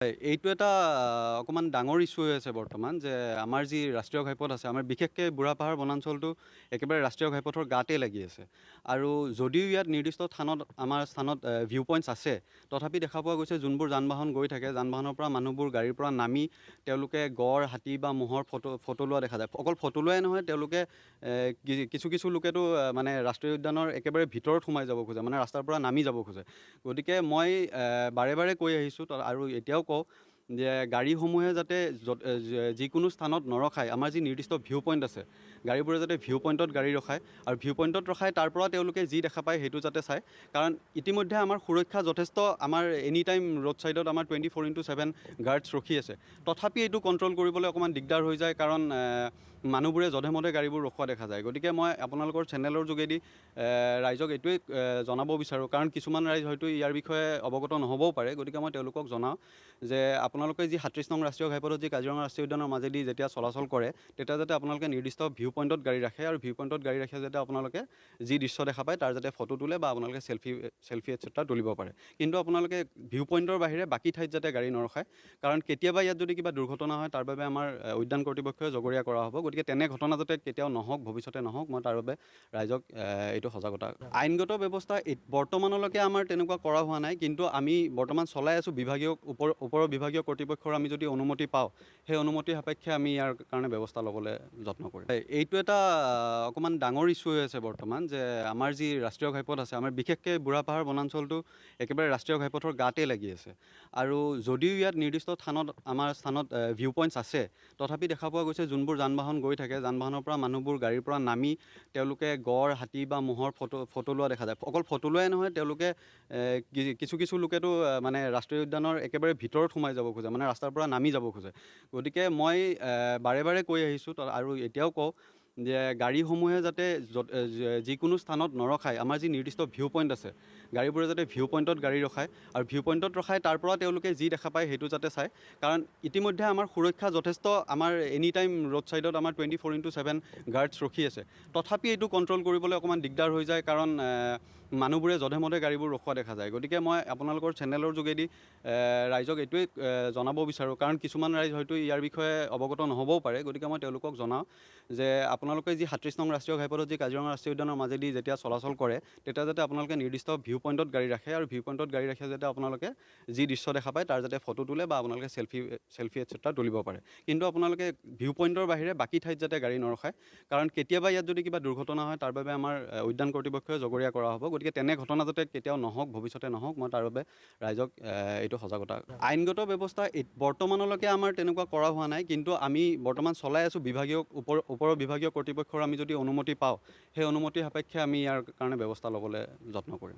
এইটো এটা অকণমান ডাঙৰ ইছ্যু হৈ আছে বৰ্তমান যে আমাৰ যি ৰাষ্ট্ৰীয় ঘাইপথ আছে, আমাৰ বিশেষকৈ বুঢ়াপাহাৰ বনাঞ্চলটো একেবাৰে ৰাষ্ট্ৰীয় ঘাইপথৰ গাতেই লাগি আছে। আৰু যদিও ইয়াত নিৰ্দিষ্ট আমাৰ স্থানত ভিউ পইণ্টছ আছে, তথাপি দেখা পোৱা গৈছে যোনবোৰ যান বাহন গৈ থাকে, যান বাহনৰ পৰা মানুহবোৰ গাড়ীৰ পৰা নামি তেওঁলোকে গড়, হাতী বা ম'হৰ ফটো লোৱা দেখা যায়। অকল ফটো লোৱাই নহয়, তেওঁলোকে কিছু লোকেতো মানে ৰাষ্ট্ৰীয় উদ্যানৰ একেবাৰে ভিতৰত সোমাই যাব খোজে, মানে ৰাস্তাৰ পৰা নামি যাব খোজে। গতিকে মই বাৰে বাৰে কৈ আহিছোঁ আৰু এতিয়াও কওঁ যে গাড়ীসমূহে যাতে যিকোনো স্থানত নৰখায়, আমাৰ যি নিৰ্দিষ্ট ভিউ পইণ্ট আছে, গাড়ীবোৰে যাতে ভিউ পইণ্টত গাড়ী ৰখায় আৰু ভিউ পইণ্টত ৰখায়, তাৰ পৰা তেওঁলোকে যি দেখা পায় সেইটো যাতে চায়। কাৰণ ইতিমধ্যে আমাৰ সুৰক্ষা যথেষ্ট, আমাৰ এনি টাইম ৰোড ছাইডত আমাৰ 24/7 গাৰ্ডছ ৰখি আছে। তথাপি এইটো কণ্ট্ৰল কৰিবলৈ অকণমান দিগদাৰ হৈ যায়, কাৰণ মানুহবোৰে যধে মধে গাড়ীবোৰ ৰখোৱা দেখা যায়। গতিকে মই আপোনালোকৰ চেনেলৰ যোগেদি ৰাইজক এইটোৱেই জনাব বিচাৰোঁ, কাৰণ কিছুমান ৰাইজ হয়তো ইয়াৰ বিষয়ে অৱগত নহ'বও পাৰে। গতিকে মই তেওঁলোকক জনাওঁ যে আপোনালোকে যি 37 নং ৰাষ্ট্ৰীয় ঘাইপথত যি কাজিৰঙা ৰাষ্ট্ৰীয় উদ্যানৰ মাজেদি যেতিয়া চলাচল কৰে, তেতিয়া যাতে আপোনালোকে নিৰ্দিষ্ট ভিউ পইণ্টত গাড়ী ৰাখে আৰু ভিউ পইণ্টত গাড়ী ৰাখে যাতে আপোনালোকে যি দৃশ্য দেখা পায় তাৰ যাতে ফটো তোলে বা আপোনালোকে চেলফি এটচেট্ৰা তুলিব পাৰে। কিন্তু আপোনালোকে ভিউ পইণ্টৰ বাহিৰে বাকী ঠাইত যাতে গাড়ী নৰখায়, কাৰণ কেতিয়াবা ইয়াত যদি কিবা দুৰ্ঘটনা হয়, তাৰ বাবে আমাৰ উদ্যান কৰ্তৃপক্ষই জগৰীয়া কৰা হ'ব। গতিকে তেনে ঘটনা যাতে কেতিয়াও নহওক, ভৱিষ্যতে নহওক, মই তাৰ বাবে ৰাইজক এইটো সজাগতা। আইনগত ব্যৱস্থা বৰ্তমানলৈকে আমাৰ তেনেকুৱা কৰা হোৱা নাই, কিন্তু আমি বৰ্তমান চলাই আছোঁ বিভাগীয় ওপৰৰ বিভাগীয় কৰ্তৃপক্ষৰ আমি যদি অনুমতি পাওঁ, সেই অনুমতি সাপেক্ষে আমি ইয়াৰ কাৰণে ব্যৱস্থা ল'বলৈ যত্ন কৰিম। এইটো এটা অকণমান ডাঙৰ ইছ্যু হৈ আছে বৰ্তমান যে আমাৰ যি ৰাষ্ট্ৰীয় ঘাইপথ আছে, আমাৰ বিশেষকৈ বুঢ়াপাহাৰ বনাঞ্চলটো একেবাৰে ৰাষ্ট্ৰীয় ঘাইপথৰ গাতেই লাগি আছে। আৰু যদিও ইয়াত নিৰ্দিষ্ট আমাৰ স্থানত ভিউ পইণ্টছ আছে, তথাপি দেখা পোৱা গৈছে যোনবোৰ যান বাহন গৈ থাকে, যান বাহনৰ পৰা মানুহবোৰ গাড়ীৰ পৰা নামি তেওঁলোকে গড়, হাতী বা ম'হৰ ফটো লোৱা দেখা যায়। অকল ফটো লোৱাই নহয়, তেওঁলোকে কিছু লোকেতো মানে ৰাষ্ট্ৰীয় উদ্যানৰ একেবাৰে ভিতৰত সোমাই যাব খোজে, মানে ৰাস্তাৰ পৰা নামি যাব খোজে। গতিকে মই বাৰে বাৰে কৈ আহিছোঁ আৰু এতিয়াও কওঁ যে গাড়ীসমূহে যাতে যিকোনো স্থানত নৰখায়, আমাৰ যি নিৰ্দিষ্ট ভিউ পইণ্ট আছে, গাড়ীবোৰে যাতে ভিউ পইণ্টত গাড়ী ৰখায় আৰু ভিউ পইণ্টত ৰখায়, তাৰ পৰা তেওঁলোকে যি দেখা পায় সেইটো যাতে চায়। কাৰণ ইতিমধ্যে আমাৰ সুৰক্ষা যথেষ্ট, আমাৰ এনি টাইম ৰোড ছাইডত আমাৰ 24/7 গাৰ্ডছ ৰখি আছে। তথাপি এইটো কণ্ট্ৰল কৰিবলৈ অকণমান দিগদাৰ হৈ যায়, কাৰণ মানুহবোৰে যধে মধে গাড়ীবোৰ ৰখোৱা দেখা যায়। গতিকে মই আপোনালোকৰ চেনেলৰ যোগেদি ৰাইজক এইটোৱেই জনাব বিচাৰোঁ, কাৰণ কিছুমান ৰাইজ হয়তো ইয়াৰ বিষয়ে অৱগত নহ'বও পাৰে। গতিকে মই তেওঁলোকক জনাওঁ যে আপোনালোকে যি 37 নং ৰাষ্ট্ৰীয় ঘাইপথত যি কাজিৰঙা ৰাষ্ট্ৰীয় উদ্যানৰ মাজেদি যেতিয়া চলাচল কৰে, তেতিয়া যাতে আপোনালোকে নিৰ্দিষ্ট ভিউ পইণ্টত গাড়ী ৰাখে আৰু ভিউ পইণ্টত গাড়ী ৰাখে যাতে আপোনালোকে যি দৃশ্য দেখা পায় তাৰ যাতে ফটো তোলে বা আপোনালোকে চেলফি এটচেট্ৰা তুলিব পাৰে। কিন্তু আপোনালোকে ভিউ পইণ্টৰ বাহিৰে বাকী ঠাইত যাতে গাড়ী নৰখায়, কাৰণ কেতিয়াবা ইয়াত যদি কিবা দুৰ্ঘটনা হয়, তাৰ বাবে আমাৰ উদ্যান কৰ্তৃপক্ষই জগৰীয়া কৰা হ'ব। গতিকে তেনে ঘটনা যাতে কেতিয়াও নহওক, ভৱিষ্যতে নহওক, মই তাৰ বাবে ৰাইজক এইটো সজাগতা। আইনগত ব্যৱস্থা বৰ্তমানলৈকে আমাৰ তেনেকুৱা কৰা হোৱা নাই, কিন্তু আমি বৰ্তমান চলাই আছোঁ বিভাগীয় ওপৰৰ বিভাগীয় কৰ্তৃপক্ষৰ আমি যদি অনুমতি পাওঁ, সেই অনুমতি সাপেক্ষে আমি ইয়াৰ কাৰণে ব্যৱস্থা ল'বলৈ যত্ন কৰিম।